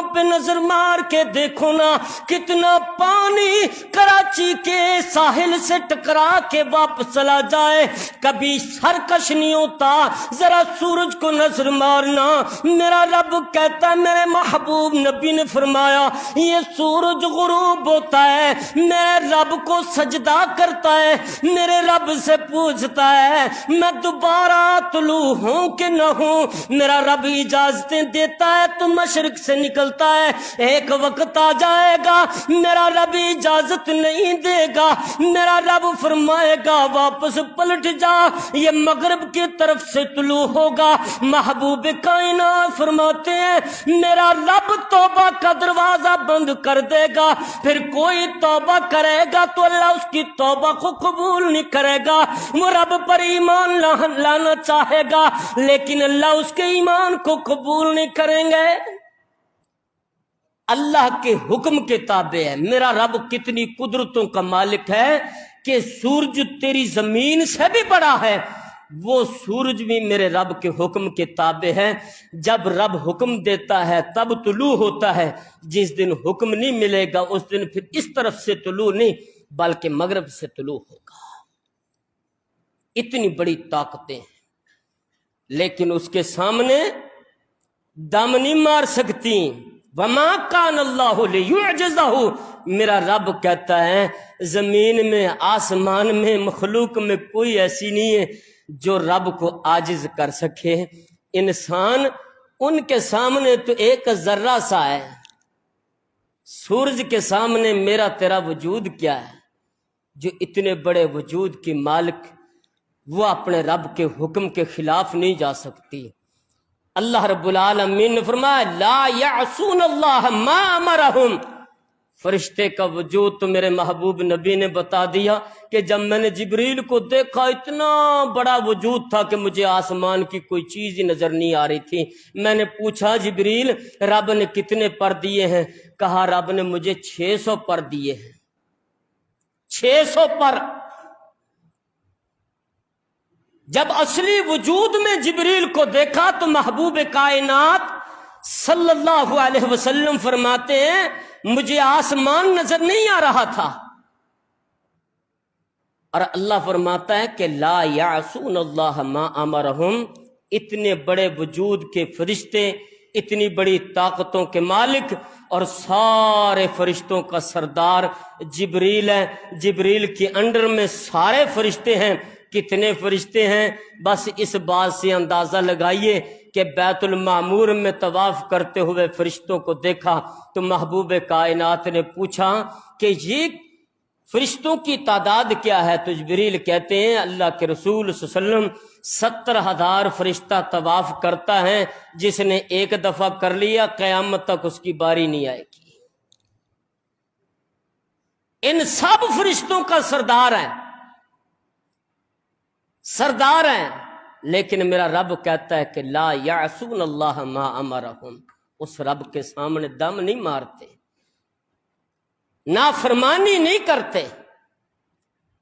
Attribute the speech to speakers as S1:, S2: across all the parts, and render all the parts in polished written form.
S1: سڑکوں پہ نظر مار کے دیکھو نا کتنا پانی کراچی کے ساحل سے ٹکرا کے واپس چلا جائے، کبھی سرکش نہیں ہوتا۔ ذرا سورج کو نظر مارنا، میرا رب کہتا ہے، میرے محبوب نبی نے فرمایا یہ سورج غروب ہوتا ہے، میرے رب کو سجدہ کرتا ہے، میرے رب سے پوچھتا ہے میں دوبارہ طلوع ہوں کہ نہ ہوں، میرا رب اجازتیں دیتا ہے تو مشرق سے نکلتا ہے، ایک وقت آ جائے گا میرا رب اجازت نہیں دے گا، میرا رب فرمائے گا واپس پلٹ جا، یہ مغرب کی طرف سے طلوع ہوگا۔ محبوب کائنات فرماتے ہیں میرا رب توبہ کا دروازہ بند کر دے گا، پھر کوئی توبہ کرے گا تو اللہ اس کی توبہ کو قبول نہیں کرے گا۔ وہ رب پر ایمان لانا چاہے گا لیکن اللہ اس کے ایمان کو قبول نہیں کریں گے۔ اللہ کے حکم کے تابع ہے۔ میرا رب کتنی قدرتوں کا مالک ہے کہ سورج تیری زمین سے بھی بڑا ہے، وہ سورج بھی میرے رب کے حکم کے تابع ہے۔ جب رب حکم دیتا ہے تب طلوع ہوتا ہے، جس دن حکم نہیں ملے گا اس دن پھر اس طرف سے طلوع نہیں بلکہ مغرب سے طلوع ہوگا۔ اتنی بڑی طاقتیں ہیں لیکن اس کے سامنے دم نہیں مار سکتی۔ وما کان اللہ لیعجزہ، میرا رب کہتا ہے زمین میں، آسمان میں، مخلوق میں کوئی ایسی نہیں ہے جو رب کو عاجز کر سکے۔ انسان ان کے سامنے تو ایک ذرہ سا ہے، سورج کے سامنے میرا تیرا وجود کیا ہے؟ جو اتنے بڑے وجود کی مالک، وہ اپنے رب کے حکم کے خلاف نہیں جا سکتی۔ اللہ رب العالمین نے فرمایا لا یعصون اللہ ما امرہم، فرشتے کا وجود تو میرے محبوب نبی نے بتا دیا کہ جب میں نے جبریل کو دیکھا اتنا بڑا وجود تھا کہ مجھے آسمان کی کوئی چیز ہی نظر نہیں آ رہی تھی۔ میں نے پوچھا جبریل رب نے کتنے پر دیے ہیں؟ کہا رب نے مجھے 600 پر دیے ہیں، 600 پر۔ جب اصلی وجود میں جبریل کو دیکھا تو محبوب کائنات صلی اللہ علیہ وسلم فرماتے ہیں مجھے آسمان نظر نہیں آ رہا تھا، اور اللہ فرماتا ہے کہ لا یعصون اللہ ما امرہم، اتنے بڑے وجود کے فرشتے، اتنی بڑی طاقتوں کے مالک اور سارے فرشتوں کا سردار جبریل ہے۔ جبریل کے انڈر میں سارے فرشتے ہیں۔ کتنے فرشتے ہیں؟ بس اس بات سے اندازہ لگائیے کہ بیت المعمور میں طواف کرتے ہوئے فرشتوں کو دیکھا تو محبوب کائنات نے پوچھا کہ یہ فرشتوں کی تعداد کیا ہے؟ تو جبریل کہتے ہیں اللہ کے رسول صلی اللہ علیہ وسلم 70,000 فرشتہ طواف کرتا ہے، جس نے ایک دفعہ کر لیا قیامت تک اس کی باری نہیں آئے گی۔ ان سب فرشتوں کا سردار ہے، سردار ہیں، لیکن میرا رب کہتا ہے کہ لا یعصون اللہ ما امرہم، اس رب کے سامنے دم نہیں مارتے، نافرمانی نہیں کرتے۔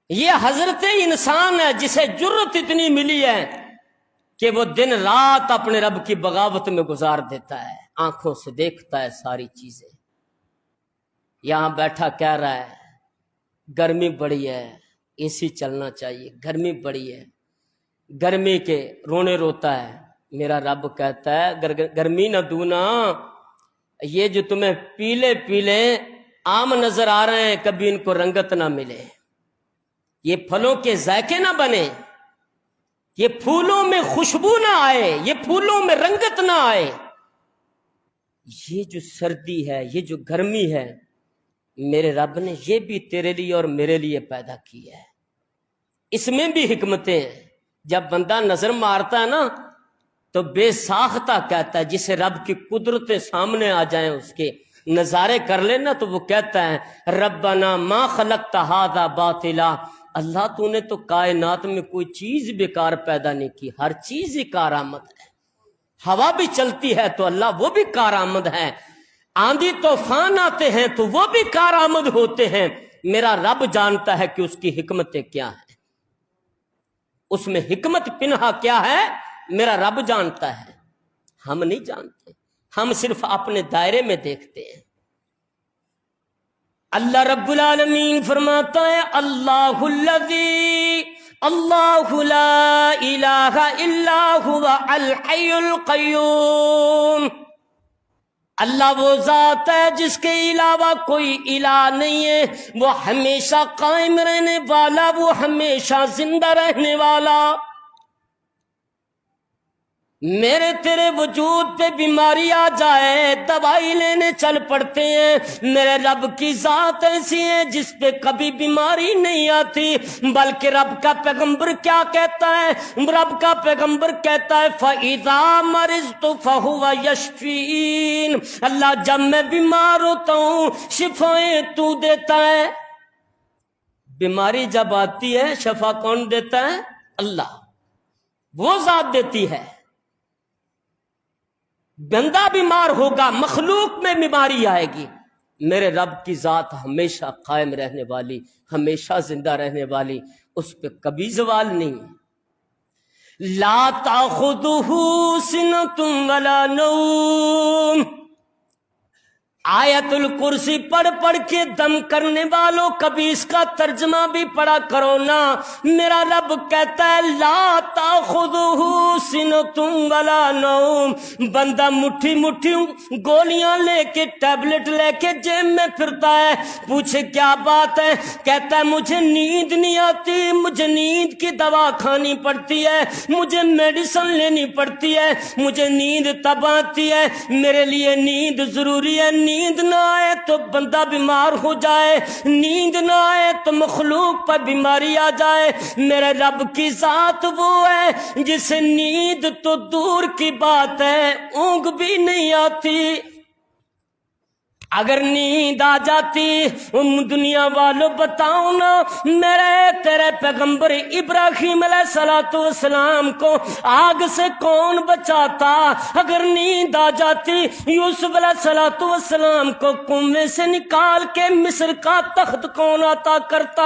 S1: یہ حضرت انسان ہے جسے جرت اتنی ملی ہے کہ وہ دن رات اپنے رب کی بغاوت میں گزار دیتا ہے، آنکھوں سے دیکھتا ہے ساری چیزیں۔ یہاں بیٹھا کہہ رہا ہے گرمی بڑی ہے، اے سی چلنا چاہیے، گرمی بڑی ہے، گرمی کے رونے روتا ہے۔ میرا رب کہتا ہے گرمی نہ دونا، یہ جو تمہیں پیلے پیلے آم نظر آ رہے ہیں کبھی ان کو رنگت نہ ملے، یہ پھلوں کے ذائقے نہ بنے، یہ پھولوں میں خوشبو نہ آئے، یہ پھولوں میں رنگت نہ آئے۔ یہ جو سردی ہے، یہ جو گرمی ہے، میرے رب نے یہ بھی تیرے لیے اور میرے لیے پیدا کی ہے، اس میں بھی حکمتیں ہیں۔ جب بندہ نظر مارتا ہے نا تو بے ساختہ کہتا ہے، جسے رب کی قدرتیں سامنے آ جائیں اس کے نظارے کر لینا تو وہ کہتا ہے ربنا ما خلقت ھذا باطلا، اللہ تو نے تو کائنات میں کوئی چیز بیکار پیدا نہیں کی، ہر چیز ہی کارآمد ہے۔ ہوا بھی چلتی ہے تو اللہ وہ بھی کارآمد ہے، آندھی طوفان آتے ہیں تو وہ بھی کارآمد ہوتے ہیں۔ میرا رب جانتا ہے کہ اس کی حکمتیں کیا ہیں، اس میں حکمت پنہا کیا ہے، میرا رب جانتا ہے، ہم نہیں جانتے۔ ہم صرف اپنے دائرے میں دیکھتے ہیں۔ اللہ رب العالمین فرماتا ہے اللہ الذی اللہ لا الہ الا هو الحی القیوم، اللہ وہ ذات ہے جس کے علاوہ کوئی الہ نہیں ہے، وہ ہمیشہ قائم رہنے والا، وہ ہمیشہ زندہ رہنے والا۔ میرے تیرے وجود پہ بیماری آ جائے دوائی لینے چل پڑتے ہیں، میرے رب کی ذات ایسی ہے جس پہ کبھی بیماری نہیں آتی، بلکہ رب کا پیغمبر کیا کہتا ہے؟ رب کا پیغمبر کہتا ہے فَإِذَا مَرِضْتُ فَهُوَ يَشْفِينِ، اللہ جب میں بیمار ہوتا ہوں شفائیں تو دیتا ہے۔ بیماری جب آتی ہے شفا کون دیتا ہے؟ اللہ، وہ ذات دیتی ہے۔ بندہ بیمار ہوگا، مخلوق میں بیماری آئے گی، میرے رب کی ذات ہمیشہ قائم رہنے والی، ہمیشہ زندہ رہنے والی، اس پہ کبھی زوال نہیں ہے۔ لا تأخذہ سنۃ ولا نوم، آیت الکرسی پڑھ پڑھ کے دم کرنے والوں کبھی اس کا ترجمہ بھی پڑھا کرو نا۔ میرا رب کہتا ہے لا تاخذہ سنۃ ولا نوم، بندہ مٹھی مٹھی گولیاں لے کے ٹیبلٹ لے کے جیب میں پھرتا ہے، پوچھے کیا بات ہے؟ کہتا ہے مجھے نیند نہیں آتی، مجھے نیند کی دوا کھانی پڑتی ہے، مجھے میڈیسن لینی پڑتی ہے، مجھے نیند تب آتی ہے، میرے لیے نیند ضروری ہے۔ نیند نہ آئے تو بندہ بیمار ہو جائے، نیند نہ آئے تو مخلوق پر بیماری آ جائے۔ میرے رب کی ذات وہ ہے جسے نیند تو دور کی بات ہے اونگ بھی نہیں آتی۔ اگر نیند آ جاتی دنیا والوں بتاؤ نا، میرے تیرے پیغمبر ابراہیم علیہ السلام کو آگ سے کون بچاتا؟ اگر نیند آ جاتی یوسف علیہ السلام کو کنویں سے نکال کے مصر کا تخت کون عطا کرتا؟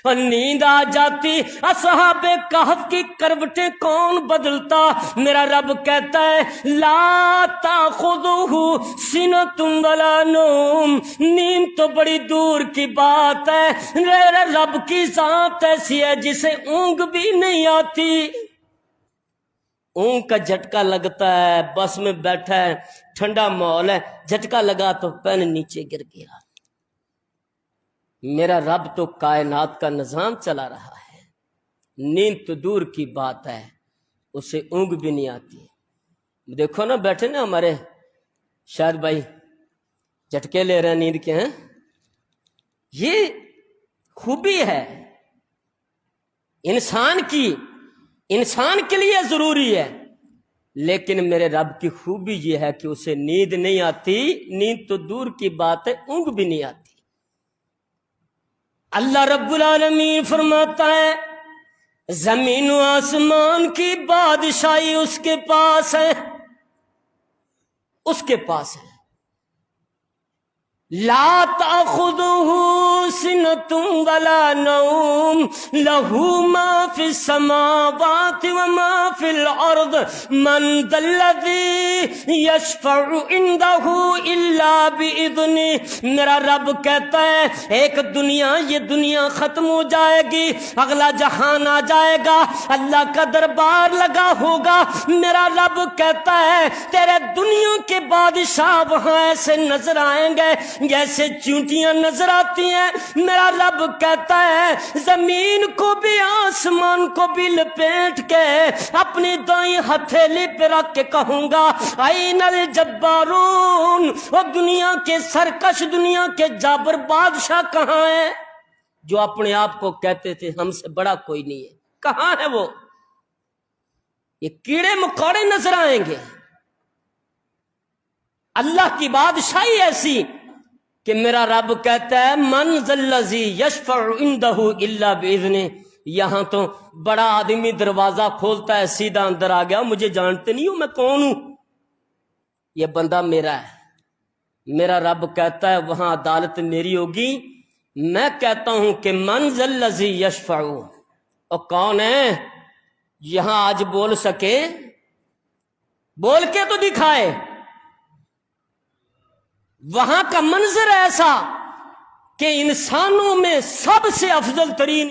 S1: اور نیند آ جاتی اصحاب کہف کی کروٹیں کون بدلتا؟ میرا رب کہتا ہے لا تاخذہ سنۃ ولا نوم، نیند تو بڑی دور کی بات ہے، میرے رب کی ذات ایسی ہے جسے اونگ بھی نہیں آتی۔ اونگ کا جھٹکا لگتا ہے، بس میں بیٹھا ہے، ٹھنڈا ماحول ہے، جھٹکا لگا تو پین نیچے گر گیا۔ میرا رب تو کائنات کا نظام چلا رہا ہے، نیند تو دور کی بات ہے، اسے اونگ بھی نہیں آتی۔ دیکھو نا بیٹھے نا ہمارے شاید بھائی جھٹکے لے رہے ہیں نیند کے، ہیں یہ خوبی ہے انسان کی، انسان کے لیے ضروری ہے، لیکن میرے رب کی خوبی یہ ہے کہ اسے نیند نہیں آتی، نیند تو دور کی بات ہے اونگ بھی نہیں آتی۔ اللہ رب العالمین فرماتا ہے زمین و آسمان کی بادشاہی اس کے پاس ہے، اس کے پاس ہے۔ لا تأخذہ سنۃ ولا نوم لہ ما فی السماوات وما فی الارض من ذا الذی یشفع عنده الا باذنہ۔ میرا رب کہتا ہے ایک دنیا، یہ دنیا ختم ہو جائے گی، اگلا جہان آ جائے گا، اللہ کا دربار لگا ہوگا۔ میرا رب کہتا ہے تیرے دنیا کے بادشاہ وہاں ایسے نظر آئیں گے جیسے چونٹیاں نظر آتی ہیں۔ میرا رب کہتا ہے زمین کو بھی آسمان کو بھی لپیٹ کے اپنی دائیں ہتھیلی پہ رکھ کے کہوں گا این الجبارون، وہ دنیا کے سرکش، دنیا کے جابر بادشاہ کہاں ہیں جو اپنے آپ کو کہتے تھے ہم سے بڑا کوئی نہیں ہے؟ کہاں ہے وہ؟ یہ کیڑے مکوڑے نظر آئیں گے۔ اللہ کی بادشاہی ایسی کہ میرا رب کہتا ہے من ذا الذی یشفع عندہ الا باذنہ۔ یہاں تو بڑا آدمی دروازہ کھولتا ہے سیدھا اندر آ گیا، مجھے جانتے نہیں ہو میں کون ہوں، یہ بندہ میرا ہے۔ میرا رب کہتا ہے وہاں عدالت میری ہوگی۔ میں کہتا ہوں کہ من ذا الذی یشفع، اور کون ہے یہاں آج بول سکے؟ بول کے تو دکھائے وہاں کا منظر ایسا کہ انسانوں میں سب سے افضل ترین